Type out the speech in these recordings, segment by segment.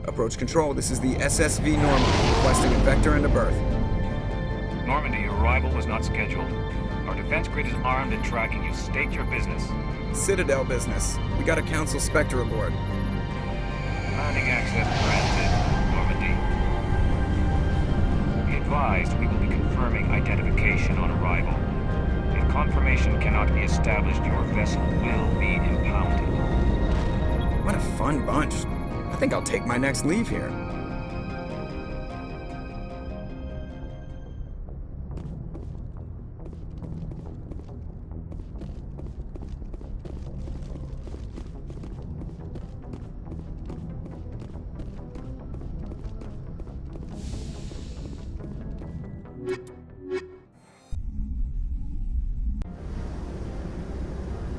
Approach control, this is the SSV Normandy, requesting a vector and a berth. Normandy, your arrival was not scheduled. Our defense grid is armed and tracking you. State your business. Citadel business. We got a Council Spectre aboard. Landing access granted, Normandy. Be advised, we will be confirming identification on arrival. If confirmation cannot be established, your vessel will be impounded. What a fun bunch. I think I'll take my next leave here.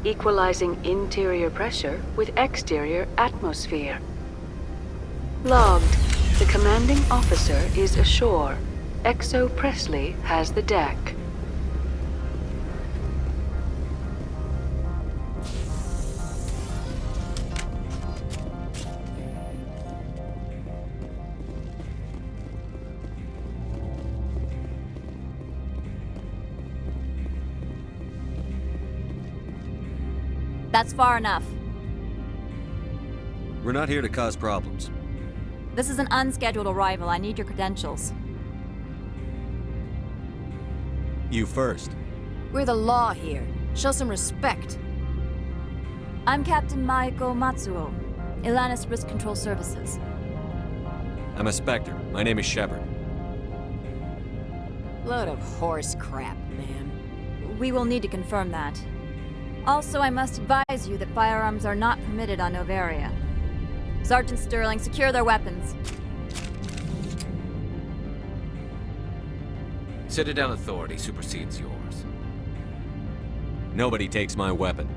Equalizing interior pressure with exterior atmosphere. Logged. The commanding officer is ashore. Exo Presley has the deck. That's far enough. We're not here to cause problems. This is an unscheduled arrival. I need your credentials. You first. We're the law here. Show some respect. I'm Captain Maiko Matsuo, Ilanis Risk Control Services. I'm a Spectre. My name is Shepard. Load of horse crap, man. We will need to confirm that. Also, I must advise you that firearms are not permitted on Noveria. Sergeant Sterling, secure their weapons. Citadel authority supersedes yours. Nobody takes my weapon.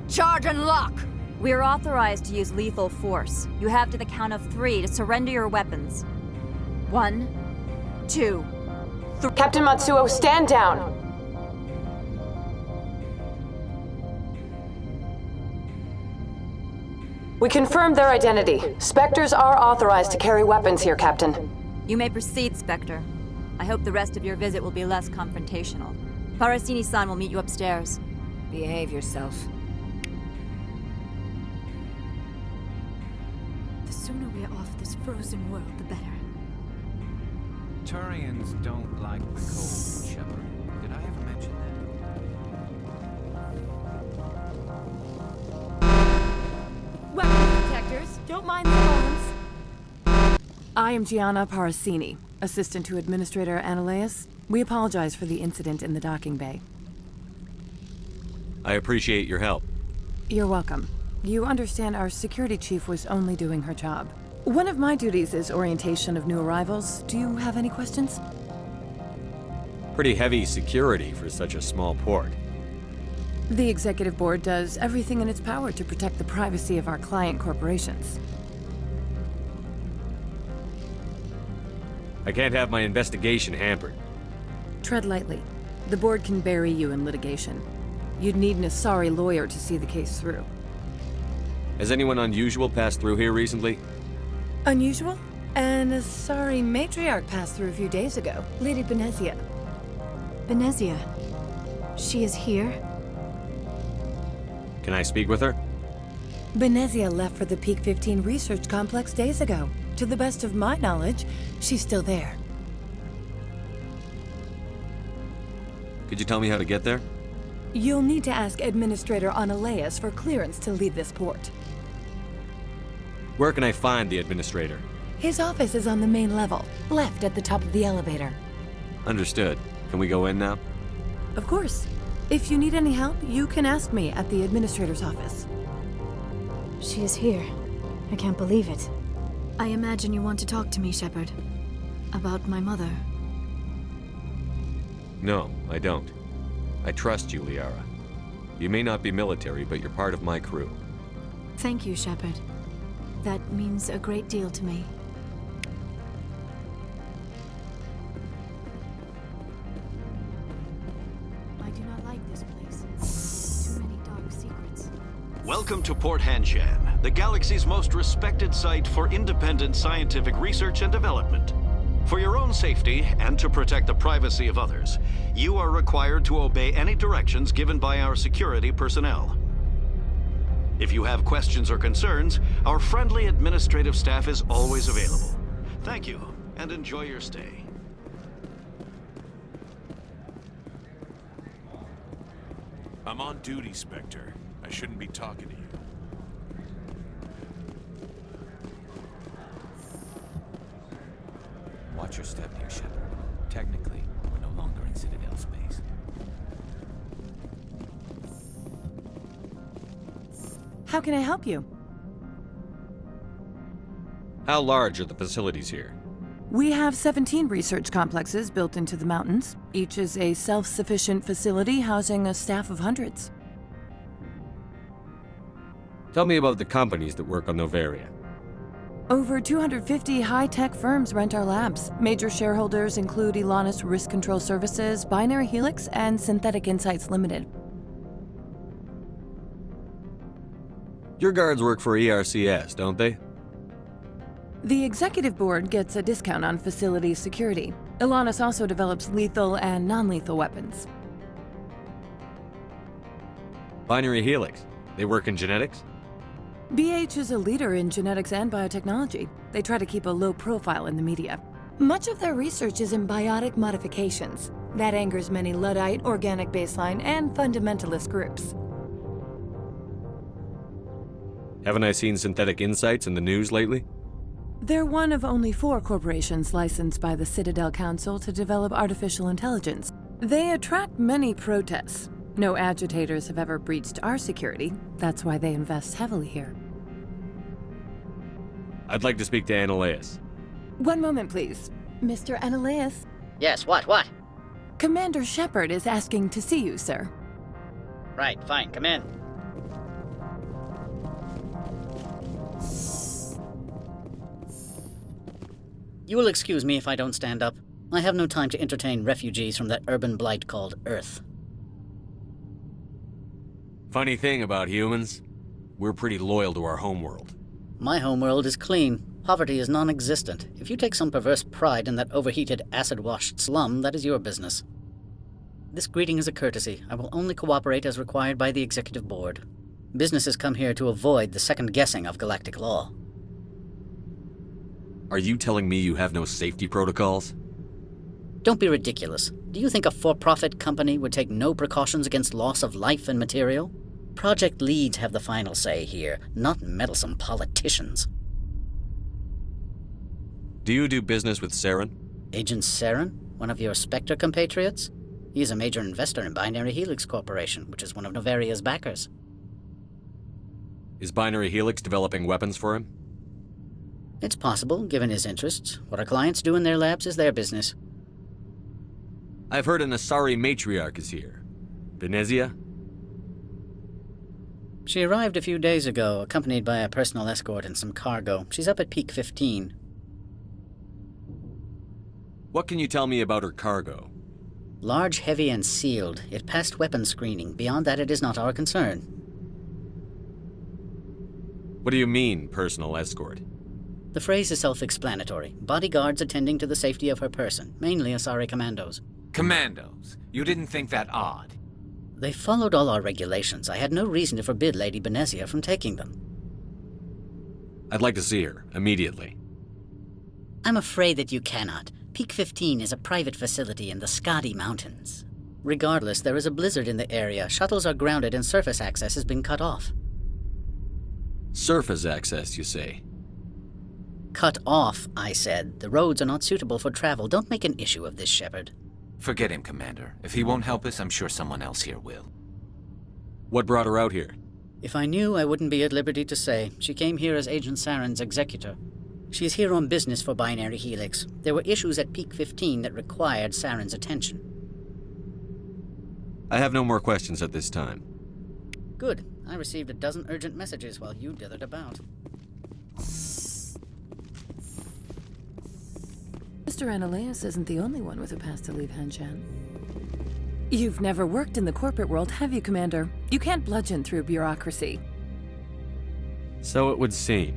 Charge and lock! We are authorized to use lethal force. You have to the count of 3 to surrender your weapons. 1, 2, 3. Captain Matsuo, stand down! We confirmed their identity. Spectres are authorized to carry weapons here, Captain. You may proceed, Spectre. I hope the rest of your visit will be less confrontational. Parasini-san will meet you upstairs. Behave yourself. The sooner we're off this frozen world, the better. Turians don't like the cold, Shepard. Did I ever mention that? Weapons detectors, don't mind the alarms. I am Gianna Parasini, assistant to Administrator Ananias. We apologize for the incident in the docking bay. I appreciate your help. You're welcome. You understand our security chief was only doing her job. One of my duties is orientation of new arrivals. Do you have any questions? Pretty heavy security for such a small port. The executive board does everything in its power to protect the privacy of our client corporations. I can't have my investigation hampered. Tread lightly. The board can bury you in litigation. You'd need an Asari lawyer to see the case through. Has anyone unusual passed through here recently? Unusual? An Asari matriarch passed through a few days ago. Lady Benezia. Benezia. She is here? Can I speak with her? Benezia left for the Peak 15 research complex days ago. To the best of my knowledge, she's still there. Could you tell me how to get there? You'll need to ask Administrator Ananias for clearance to leave this port. Where can I find the administrator? His office is on the main level, left at the top of the elevator. Understood. Can we go in now? Of course. If you need any help, you can ask me at the administrator's office. She is here. I can't believe it. I imagine you want to talk to me, Shepard. About my mother. No, I don't. I trust you, Liara. You may not be military, but you're part of my crew. Thank you, Shepard. That means a great deal to me. I do not like this place. Too many dark secrets. Welcome to Port Hanshan. the galaxy's most respected site for independent scientific research and development. For your own safety and to protect the privacy of others, you are required to obey any directions given by our security personnel. If you have questions or concerns, our friendly administrative staff is always available. Thank you, and enjoy your stay. I'm on duty, Spectre. I shouldn't be talking to you. Watch your step here, Shepard. Technically, we're no longer in Citadel space. How can I help you? How large are the facilities here? We have 17 research complexes built into the mountains. Each is a self-sufficient facility housing a staff of hundreds. Tell me about the companies that work on Noveria. Over 250 high-tech firms rent our labs. Major shareholders include Elanus Risk Control Services, Binary Helix, and Synthetic Insights Limited. Your guards work for ERCS, don't they? The executive board gets a discount on facility security. Elanus also develops lethal and non-lethal weapons. Binary Helix. They work in genetics? BH is a leader in genetics and biotechnology. They try to keep a low profile in the media. Much of their research is in biotic modifications. That angers many Luddite, organic baseline, and fundamentalist groups. Haven't I seen Synthetic Insights in the news lately? They're one of only 4 corporations licensed by the Citadel Council to develop artificial intelligence. They attract many protests. No agitators have ever breached our security. That's why they invest heavily here. I'd like to speak to Annaleus. One moment, please. Mr. Annaleus? Yes, what? Commander Shepard is asking to see you, sir. Right, fine, come in. You will excuse me if I don't stand up. I have no time to entertain refugees from that urban blight called Earth. Funny thing about humans, we're pretty loyal to our homeworld. My homeworld is clean. Poverty is non-existent. If you take some perverse pride in that overheated, acid-washed slum, that is your business. This greeting is a courtesy. I will only cooperate as required by the Executive Board. Businesses come here to avoid the second-guessing of galactic law. Are you telling me you have no safety protocols? Don't be ridiculous. Do you think a for-profit company would take no precautions against loss of life and material? Project leads have the final say here, not meddlesome politicians. Do you do business with Saren? Agent Saren? One of your Spectre compatriots? He is a major investor in Binary Helix Corporation, which is one of Noveria's backers. Is Binary Helix developing weapons for him? It's possible, given his interests. What our clients do in their labs is their business. I've heard an Asari matriarch is here. Venezia? She arrived a few days ago, accompanied by a personal escort and some cargo. She's up at Peak 15. What can you tell me about her cargo? Large, heavy, and sealed. It passed weapons screening. Beyond that, it is not our concern. What do you mean, personal escort? The phrase is self-explanatory. Bodyguards attending to the safety of her person, mainly Asari commandos. Commandos? You didn't think that odd? They followed all our regulations. I had no reason to forbid Lady Venezia from taking them. I'd like to see her, immediately. I'm afraid that you cannot. Peak 15 is a private facility in the Skadi Mountains. Regardless, there is a blizzard in the area. Shuttles are grounded and surface access has been cut off. Surface access, you say? Cut off, I said. The roads are not suitable for travel. Don't make an issue of this, Shepard. Forget him, Commander. If he won't help us, I'm sure someone else here will. What brought her out here? If I knew, I wouldn't be at liberty to say. She came here as Agent Saren's executor. She's here on business for Binary Helix. There were issues at Peak 15 that required Saren's attention. I have no more questions at this time. Good. I received a dozen urgent messages while you dithered about. Mr. Annaleus isn't the only one with a past to leave Hanshan. You've never worked in the corporate world, have you, Commander? You can't bludgeon through bureaucracy. So it would seem.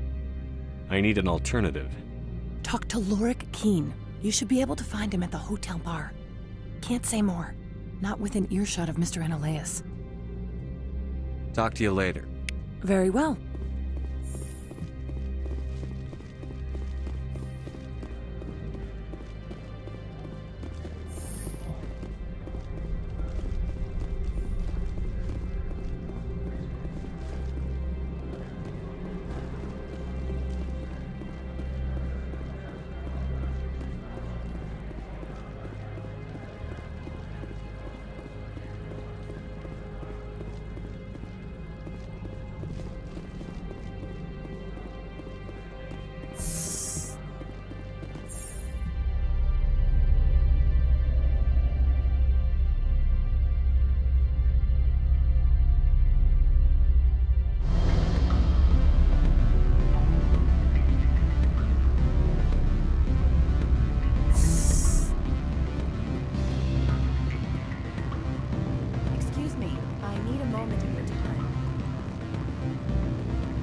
I need an alternative. Talk to Lorik Keen. You should be able to find him at the hotel bar. Can't say more. Not within earshot of Mr. Analaeus. Talk to you later. Very well.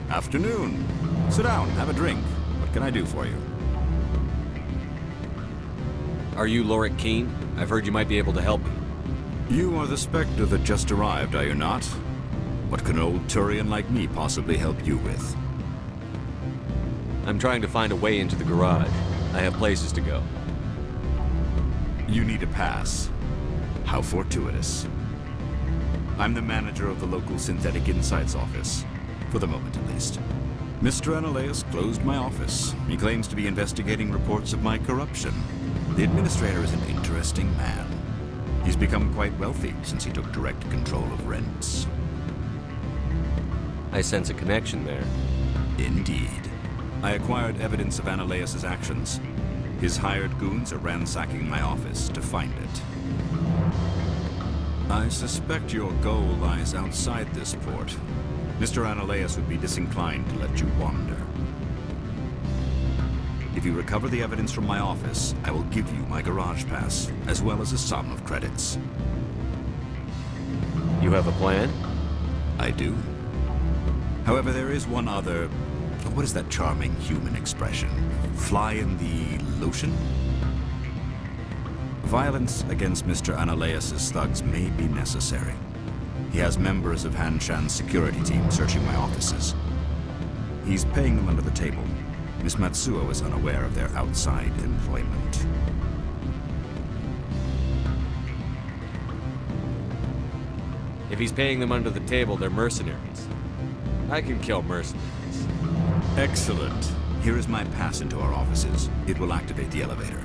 Afternoon. Sit down, have a drink. What can I do for you? Are you Lorik Keen? I've heard you might be able to help me. You are the Spectre that just arrived, are you not? What can an old Turian like me possibly help you with? I'm trying to find a way into the garage. I have places to go. You need a pass. How fortuitous. I'm the manager of the local Synthetic Insights office. For the moment, at least. Mr. Analaeus closed my office. He claims to be investigating reports of my corruption. The administrator is an interesting man. He's become quite wealthy since he took direct control of rents. I sense a connection there. Indeed. I acquired evidence of Analaeus' actions. His hired goons are ransacking my office to find it. I suspect your goal lies outside this port. Mr. Analaeus would be disinclined to let you wander. If you recover the evidence from my office, I will give you my garage pass, as well as a sum of credits. You have a plan? I do. However, there is one other... What is that charming human expression? Fly in the lotion? Violence against Mr. Analaeus' thugs may be necessary. He has members of Han Shan's security team searching my offices. He's paying them under the table. Miss Matsuo is unaware of their outside employment. If he's paying them under the table, they're mercenaries. I can kill mercenaries. Excellent. Here is my pass into our offices. It will activate the elevator.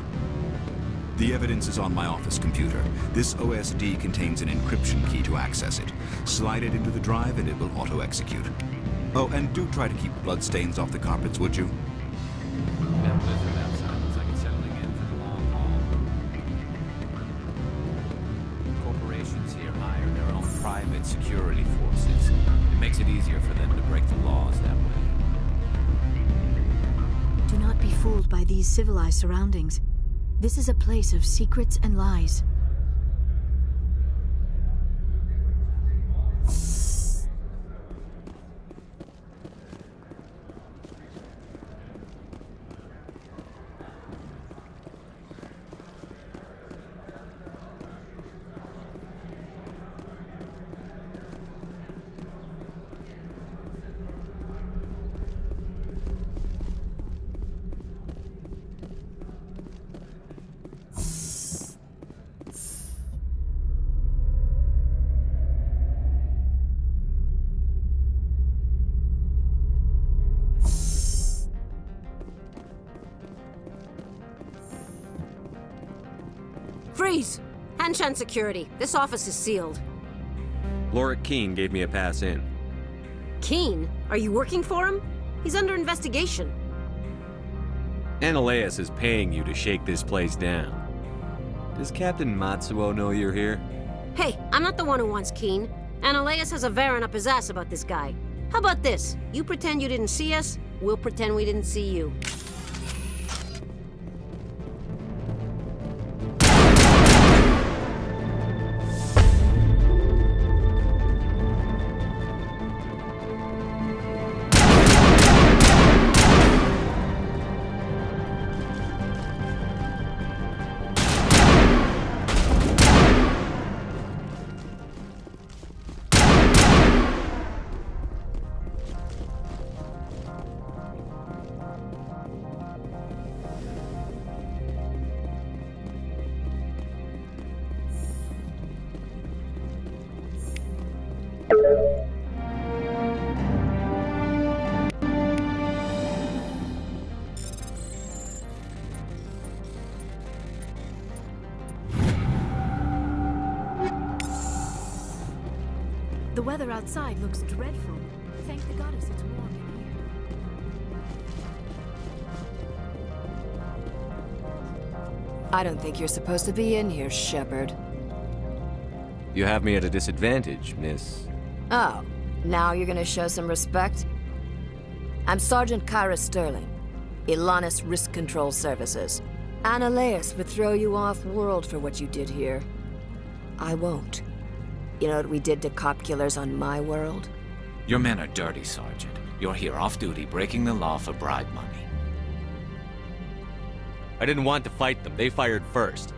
The evidence is on my office computer. This OSD contains an encryption key to access it. Slide it into the drive and it will auto-execute. Oh, and do try to keep bloodstains off the carpets, would you? That blizzard outside looks like it's settling in for the long haul. Corporations here hire their own private security forces. It makes it easier for them to break the laws that way. Do not be fooled by these civilized surroundings. This is a place of secrets and lies. Freeze! Hanshan Security. This office is sealed. Lorik Keen gave me a pass in. Keen? Are you working for him? He's under investigation. Analaeus is paying you to shake this place down. Does Captain Matsuo know you're here? Hey, I'm not the one who wants Keen. Analaeus has a Varen up his ass about this guy. How about this? You pretend you didn't see us, we'll pretend we didn't see you. The weather outside looks dreadful. Thank the goddess it's warm in here. I don't think you're supposed to be in here, Shepard. You have me at a disadvantage, miss. Oh, now you're gonna show some respect? I'm Sergeant Kyra Sterling, Ilanis Risk Control Services. Annaleus would throw you off-world for what you did here. I won't. You know what we did to cop killers on my world? Your men are dirty, Sergeant. You're here off-duty, breaking the law for bribe money. I didn't want to fight them. They fired first.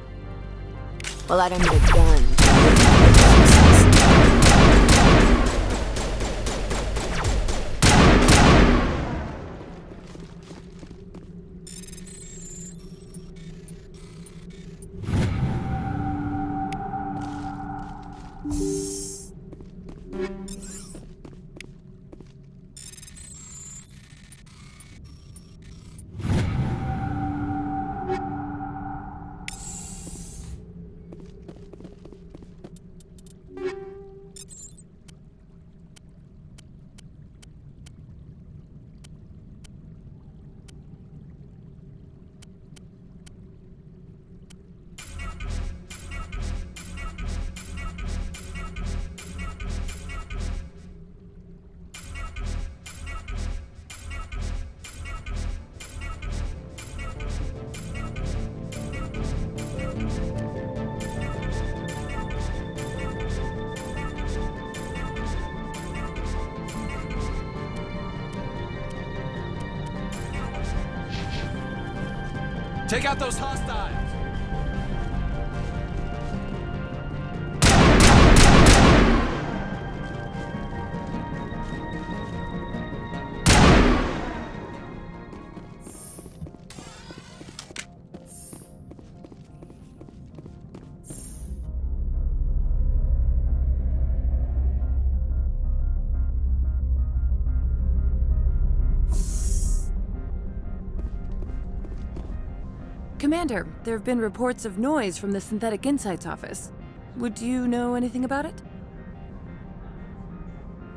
Well, I don't need a gun. Take out those hostiles! Commander, there have been reports of noise from the Synthetic Insights office. Would you know anything about it?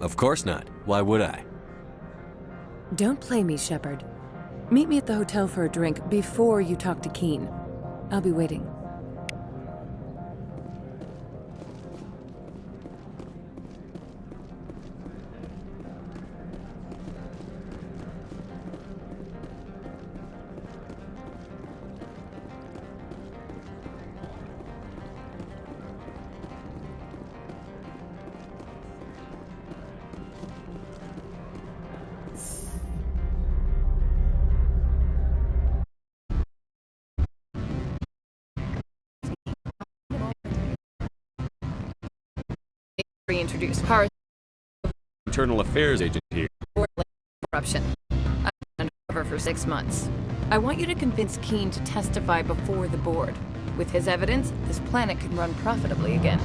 Of course not. Why would I? Don't play me, Shepard. Meet me at the hotel for a drink before you talk to Keen. I'll be waiting. Reintroduce power. Internal affairs agent here. Corruption. I've been undercover for 6 months. I want you to convince Keen to testify before the board. With his evidence, this planet can run profitably again.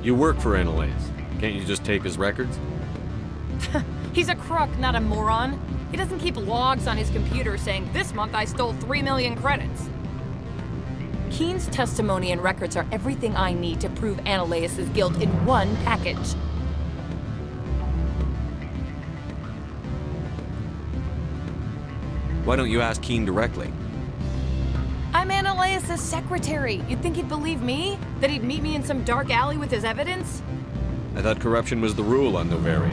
You work for Annalise. Can't you just tape his records? He's a crook, not a moron. He doesn't keep logs on his computer saying, "This month I stole 3 million credits." Keen's testimony and records are everything I need to prove Annaleus' guilt in one package. Why don't you ask Keen directly? I'm Annaleus' secretary. You'd think he'd believe me? That he'd meet me in some dark alley with his evidence? I thought corruption was the rule on Noveria.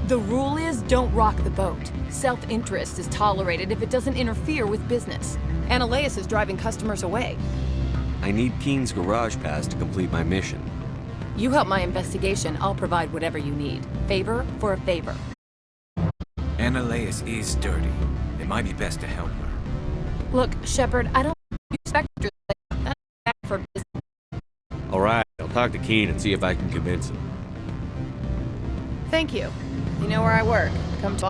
The rule is, don't rock the boat. Self-interest is tolerated if it doesn't interfere with business. Annaleus is driving customers away. I need Keen's garage pass to complete my mission. You help my investigation, I'll provide whatever you need. Favor for a favor. Annaleus is dirty. It might be best to help her. Look, Shepard, I don't expect you to that's back for business. Alright, I'll talk to Keen and see if I can convince him. Thank you. You know where I work. Come talk.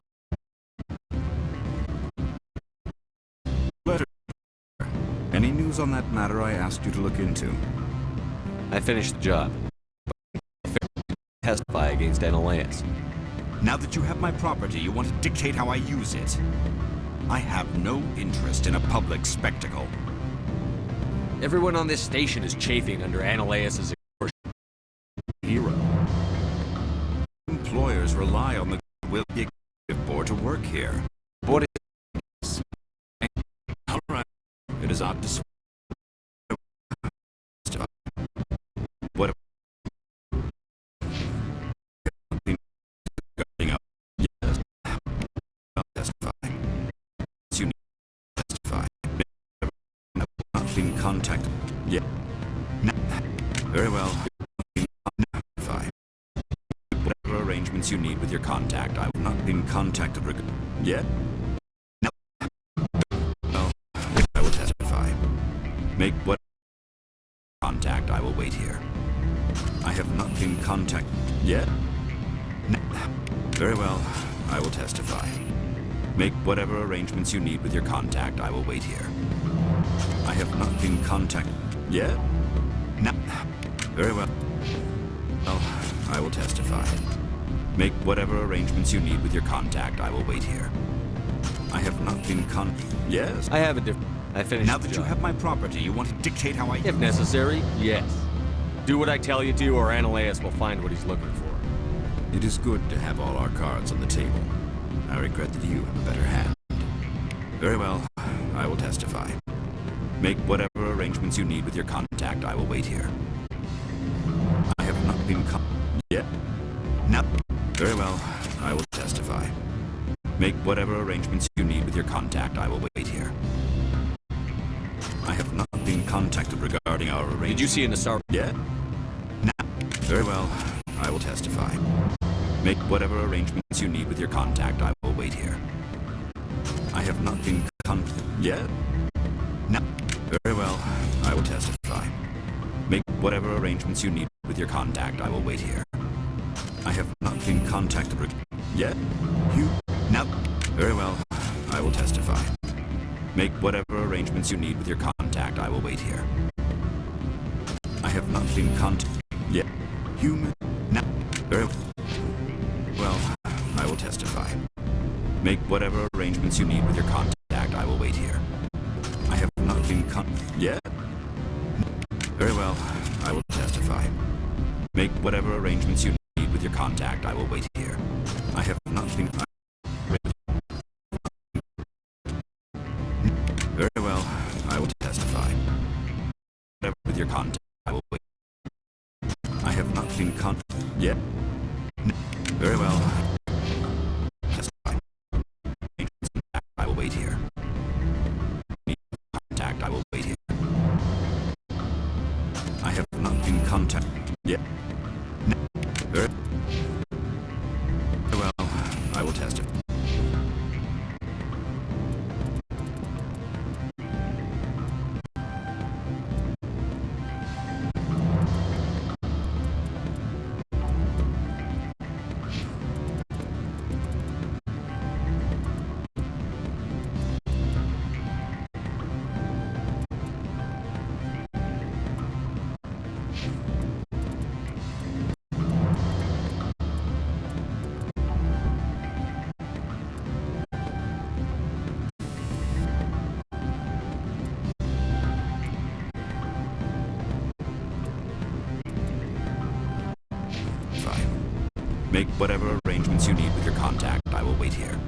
Any news on that matter I asked you to look into? I finished the job. Testify against Annaleus. Now that you have my property, you want to dictate how I use it. I have no interest in a public spectacle. Everyone on this station is chafing under Annaleus' to work here. What is... All right. It is odd to swear. What... Yes. I'll testify. You need to testify. I've not been contacted yet. No. Very well. Testify. Whatever arrangements you need with your contact, I have not been contacted yet. No. No. I will testify. Make what contact, I will wait here. I have not been contacted yet. No. Very well. I will testify. Make whatever arrangements you need with your contact, I will wait here. I have not been contacted yet. No. Very well. Well, I will testify. Make whatever arrangements you need with your contact, I will wait here. I have not been Yes? I have a different... I finished Now the that job. you have my property, you want to dictate how I... If necessary, yes. Do what I tell you to, or Analeus will find what he's looking for. It is good to have all our cards on the table. I regret that you have a better hand. Very well. I will testify. Make whatever arrangements you need with your contact, I will wait here. I have not been yet. No. Very well. I will testify. Make whatever arrangements you need with your contact, I will wait here. I have not been contacted regarding our arrangements. Did you see in the Star... Yet? No. Very well. I will testify. Make whatever arrangements you need with your contact, I will wait here. I have not been yet? No. Very well. I will testify. Make whatever arrangements you need with your contact, I will wait here. I have not been contacted yet? You? No. Very well. I will testify. Make whatever arrangements you need with your contact, I will wait here. I have not been contacted yet. Human? No. Very well. I will testify. Make whatever arrangements you need with your contact, I will wait here. I have not been yet? Very well. I will testify. Make whatever arrangements you need with your contact, I will wait here. I have not been... Very well. I will testify. Whatever with your contact, I will wait. I have not been yet? Very well. Testify. I will wait here. Contact, I will wait here. I have not been contacted yet. Very well. I will testify. Make whatever arrangements you need with your contact, I will wait here.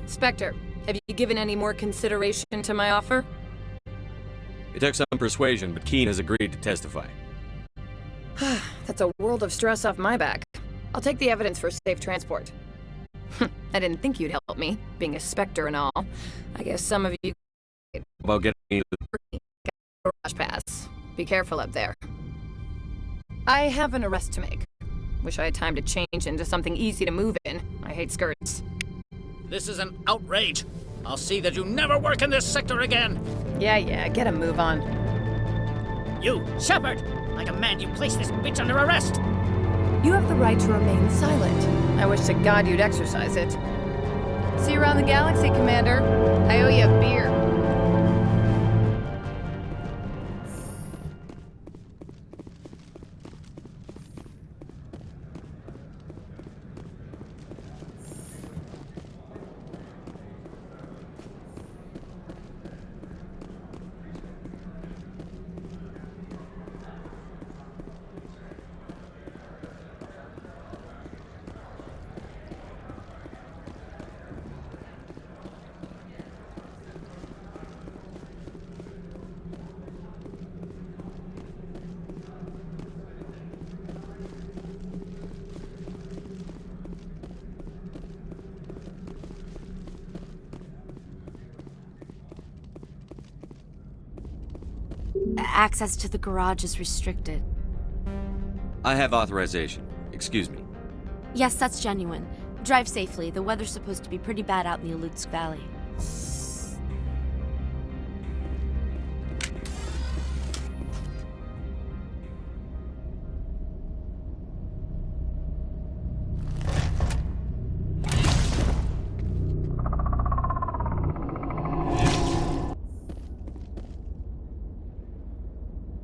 Spectre, have you given any more consideration to my offer? It took some persuasion, but Keen has agreed to testify. That's a world of stress off my back. I'll take the evidence for safe transport. I didn't think you'd help me, being a Spectre and all. I guess some of you About getting me garage pass. Be careful up there. I have an arrest to make. Wish I had time to change into something easy to move in. I hate skirts. This is an outrage. I'll see that you never work in this sector again. Yeah, get a move on. You, Shepard! I demand you place this bitch under arrest! You have the right to remain silent. I wish to God you'd exercise it. See you around the galaxy, Commander. I owe you a beer. Access to the garage is restricted. I have authorization. Excuse me. Yes, that's genuine. Drive safely. The weather's supposed to be pretty bad out in the Alutsk Valley.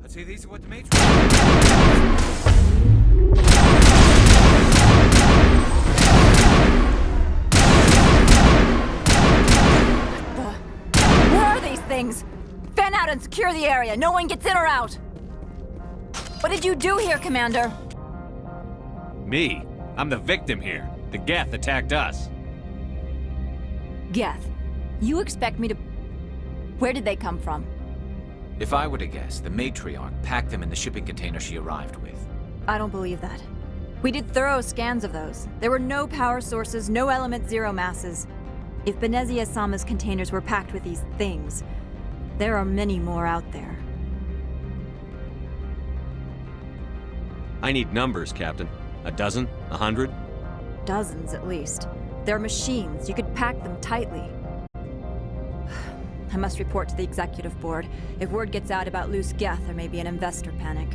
See, these are what the Matrix... Where are these things? Fan out and secure the area. No one gets in or out. What did you do here, Commander? Me? I'm the victim here. The Geth attacked us. Geth. You expect me to... Where did they come from? If I were to guess, the matriarch packed them in the shipping container she arrived with. I don't believe that. We did thorough scans of those. There were no power sources, no element zero masses. If Benezia Sama's containers were packed with these things, there are many more out there. I need numbers, Captain. A dozen? 100? Dozens, at least. They're machines. You could pack them tightly. I must report to the executive board. If word gets out about loose Geth, there may be an investor panic.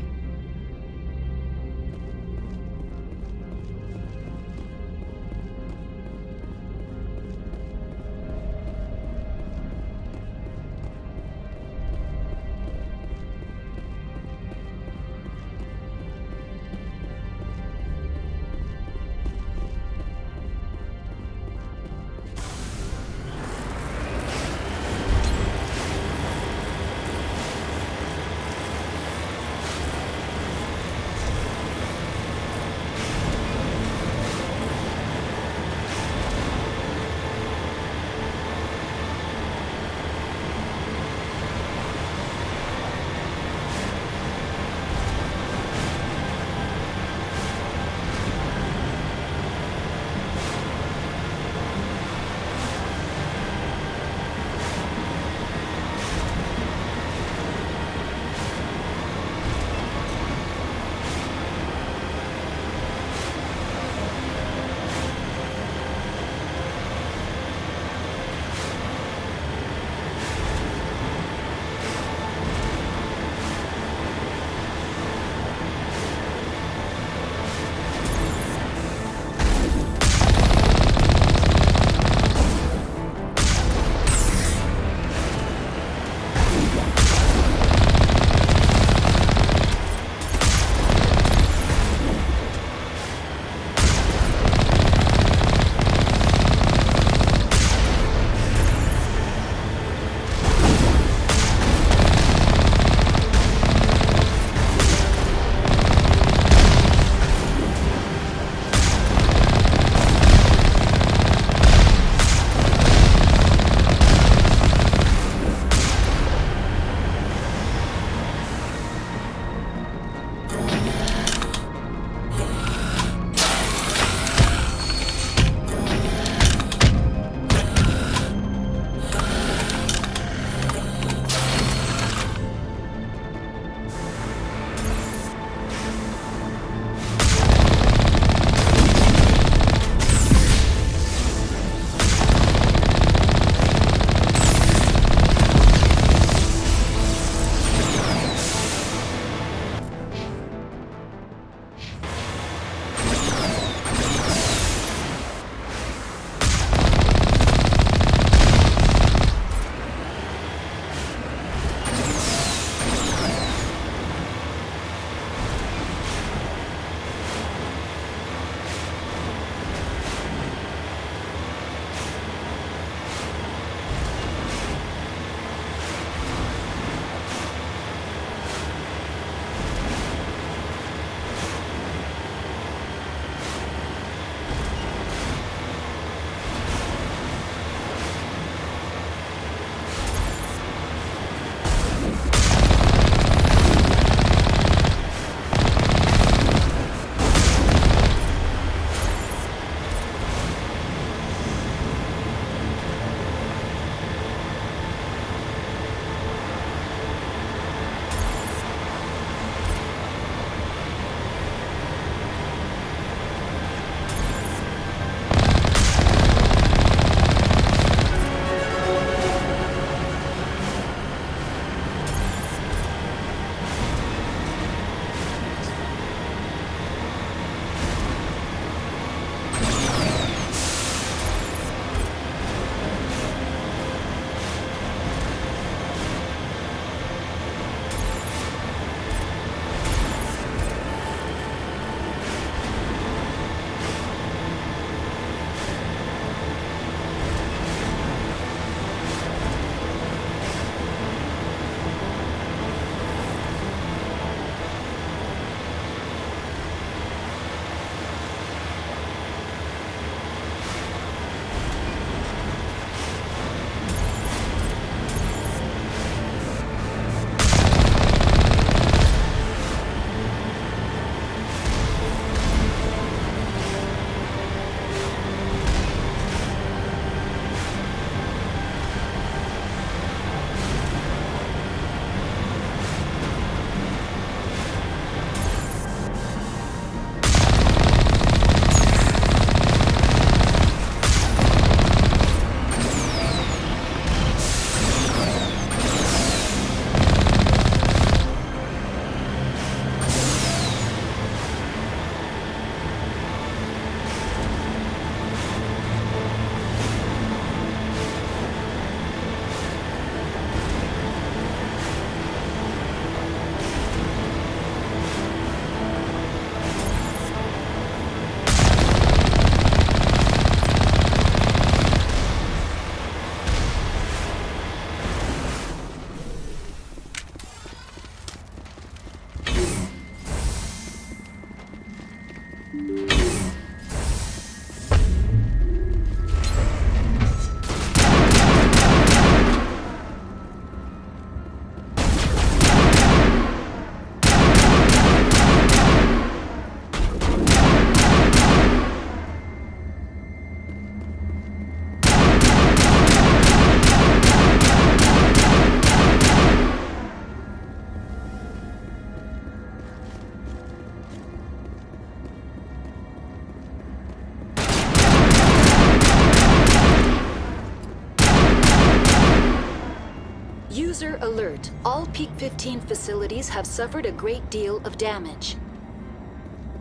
User alert. All Peak 15 facilities have suffered a great deal of damage.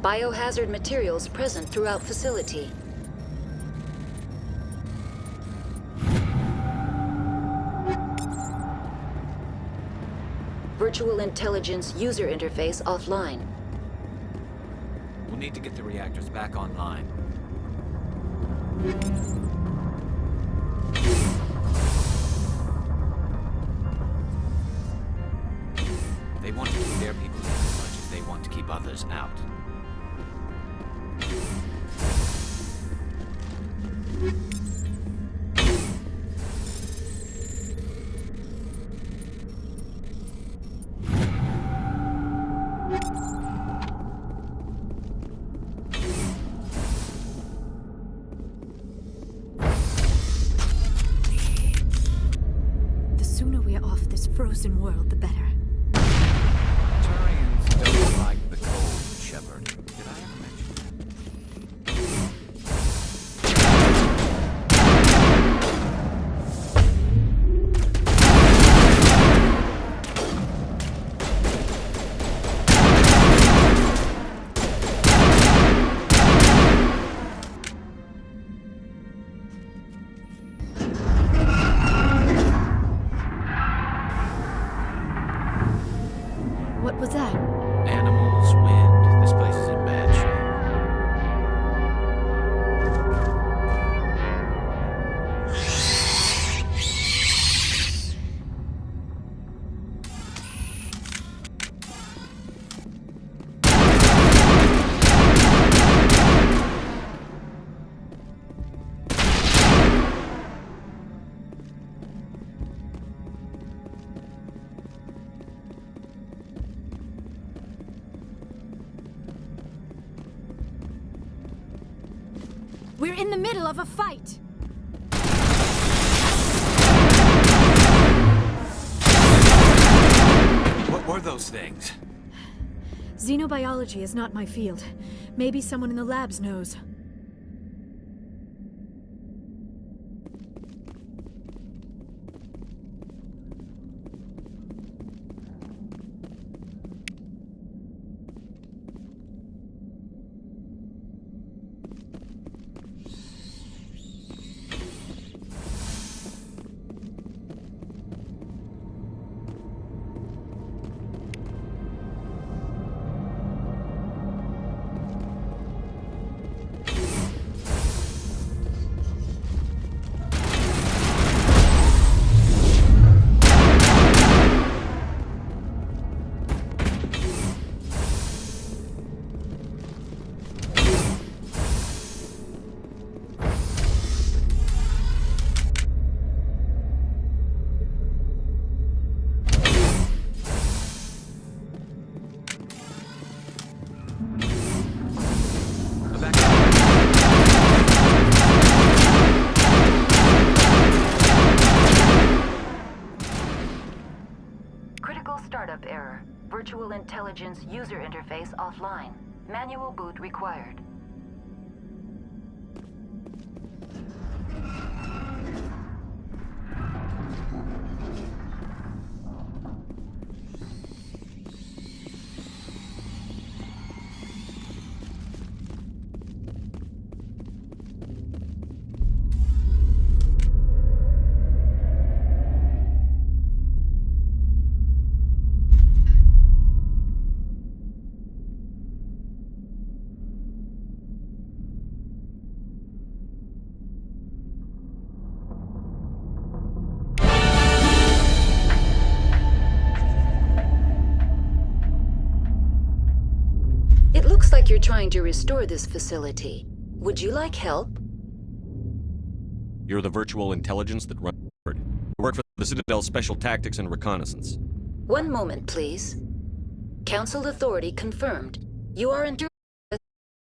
Biohazard materials present throughout facility. Virtual intelligence user interface offline. We'll need to get the reactors back online. They want to keep their people in as much as they want to keep others out. The sooner we're off this frozen world, the better. Turians don't like the cold, Shepard. Did I ever mention that? What was that? Animals, wind. This place is in bad shape. We're in the middle of a fight! What were those things? Xenobiology is not my field. Maybe someone in the labs knows. Startup error. Virtual intelligence user interface offline. Manual boot required. It looks like you're trying to restore this facility. Would you like help? You're the virtual intelligence that runs. You work for the Citadel's Special Tactics and Reconnaissance. One moment, please. Council authority confirmed. You are in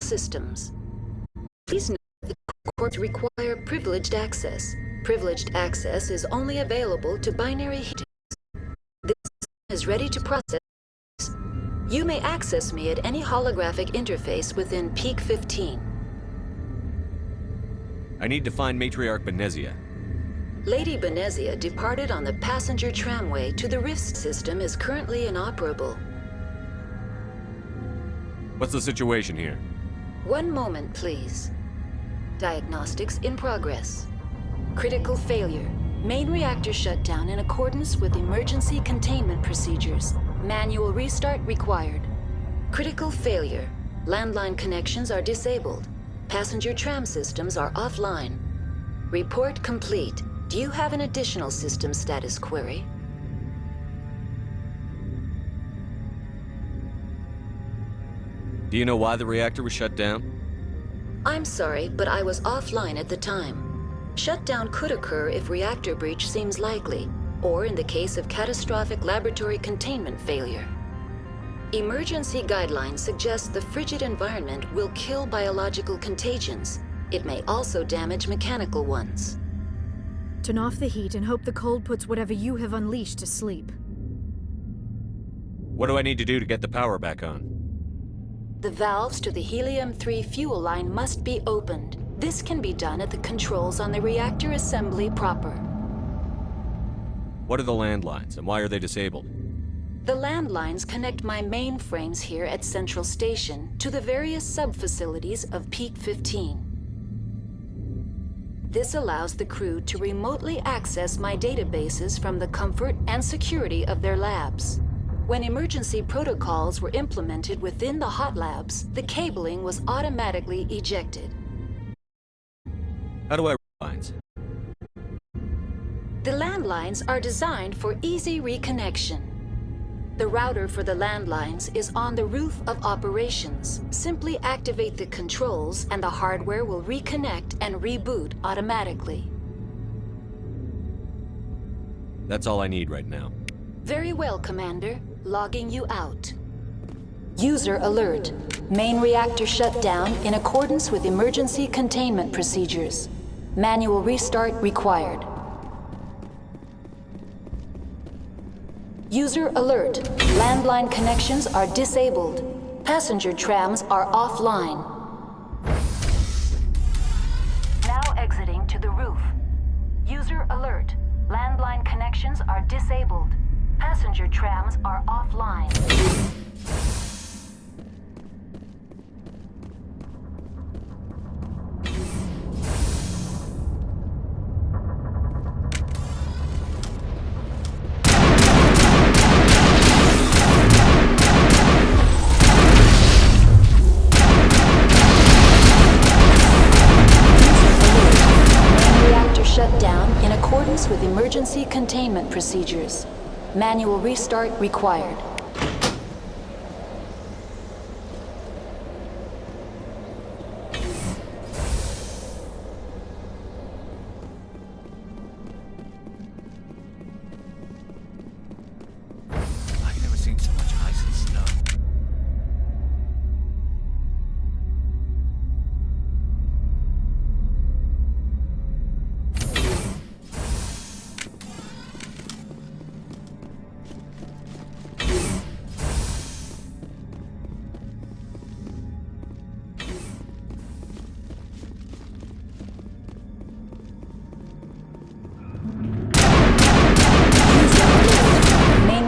systems. Please note that courts require privileged access. Privileged access is only available to binary hits. This is ready to process. You may access me at any holographic interface within Peak 15. I need to find Matriarch Benezia. Lady Benezia departed on the passenger tramway to the Rift system is currently inoperable. What's the situation here? One moment, please. Diagnostics in progress. Critical failure. Main reactor shut down in accordance with emergency containment procedures. Manual restart required. Critical failure. Landline connections are disabled. Passenger tram systems are offline. Report complete. Do you have an additional system status query? Do you know why the reactor was shut down? I'm sorry, but I was offline at the time. Shutdown could occur if reactor breach seems likely, or in the case of catastrophic laboratory containment failure. Emergency guidelines suggest the frigid environment will kill biological contagions. It may also damage mechanical ones. Turn off the heat and hope the cold puts whatever you have unleashed to sleep. What do I need to do to get the power back on? The valves to the helium-3 fuel line must be opened. This can be done at the controls on the reactor assembly proper. What are the landlines, and why are they disabled? The landlines connect my mainframes here at Central Station to the various sub-facilities of Peak 15. This allows the crew to remotely access my databases from the comfort and security of their labs. When emergency protocols were implemented within the hot labs, the cabling was automatically ejected. How do I lines? The landlines are designed for easy reconnection. The router for the landlines is on the roof of operations. Simply activate the controls and the hardware will reconnect and reboot automatically. That's all I need right now. Very well, Commander. Logging you out. User alert. Main reactor shut down in accordance with emergency containment procedures. Manual restart required. User alert. Landline connections are disabled. Passenger trams are offline. Now exiting to the roof. User alert. Landline connections are disabled. Passenger trams are offline. Shut down in accordance with emergency containment procedures. Manual restart required. I've never seen so much ice and snow.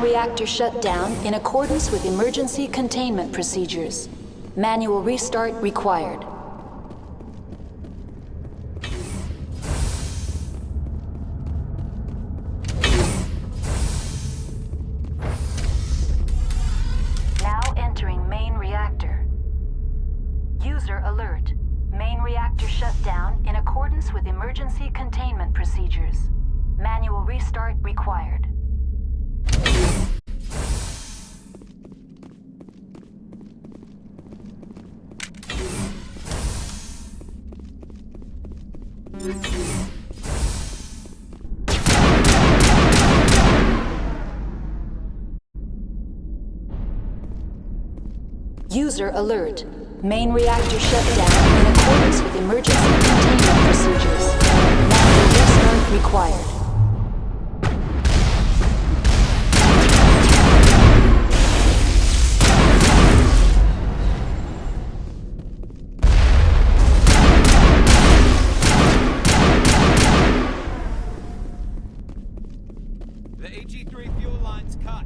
Reactor shut down in accordance with emergency containment procedures. Manual restart required. Now entering main reactor. User alert. Main reactor shut down in accordance with emergency containment procedures. Manual restart required. User alert. Main reactor shut down in accordance with emergency containment procedures. Manual restart required. The AG-3 fuel line's cut.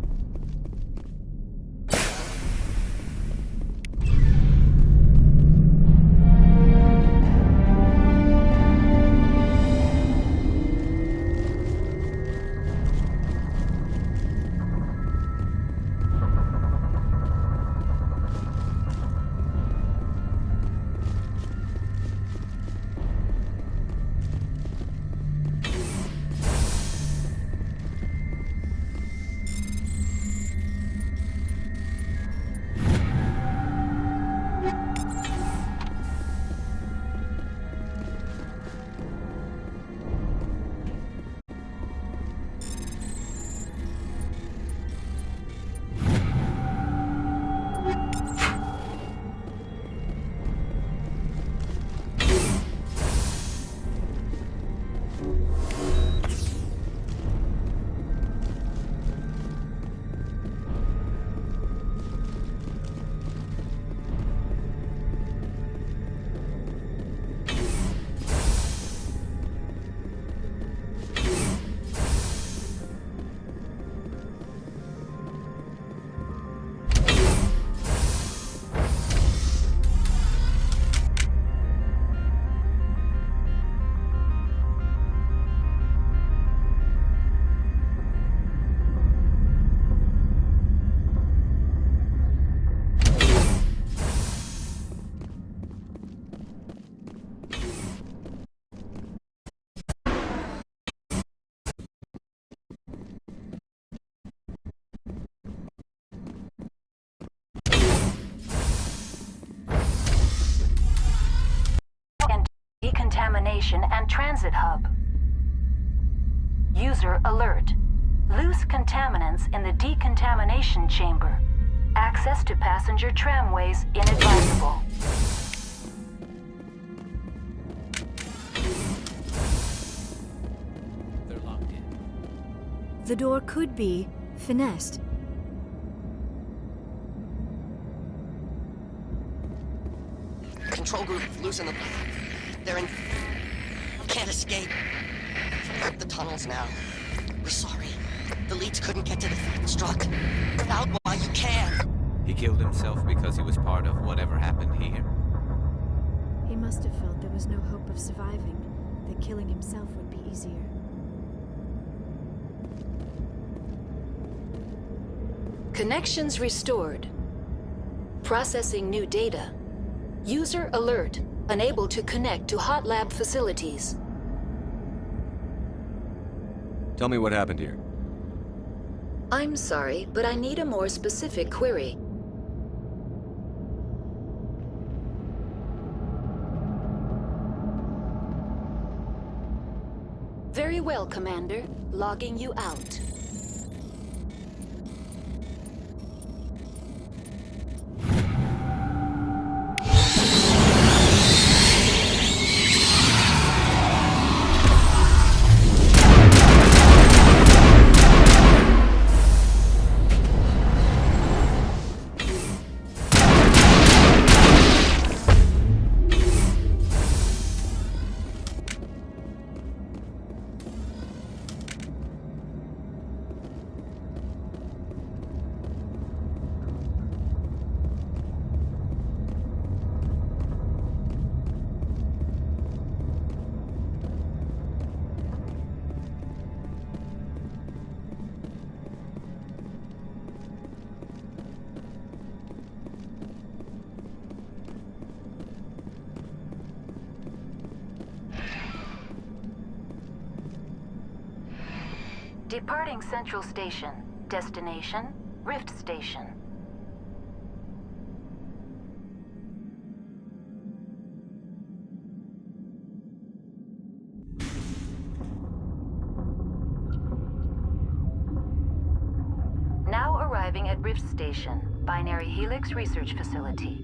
Decontamination and transit hub. User alert. Loose contaminants in the decontamination chamber. Access to passenger tramways inadvisable. They're locked in. The door could be finessed. Control group, loosen them. They're in... Can't escape. Rip the tunnels now. We're sorry. The leads couldn't get to the struck. Get out while you can. He killed himself because he was part of whatever happened here. He must have felt there was no hope of surviving, that killing himself would be easier. Connections restored. Processing new data. User alert. Unable to connect to hot lab facilities. Tell me what happened here. I'm sorry, but I need a more specific query. Very well, Commander. Logging you out. Departing Central Station. Destination, Rift Station. Now arriving at Rift Station, Binary Helix Research Facility.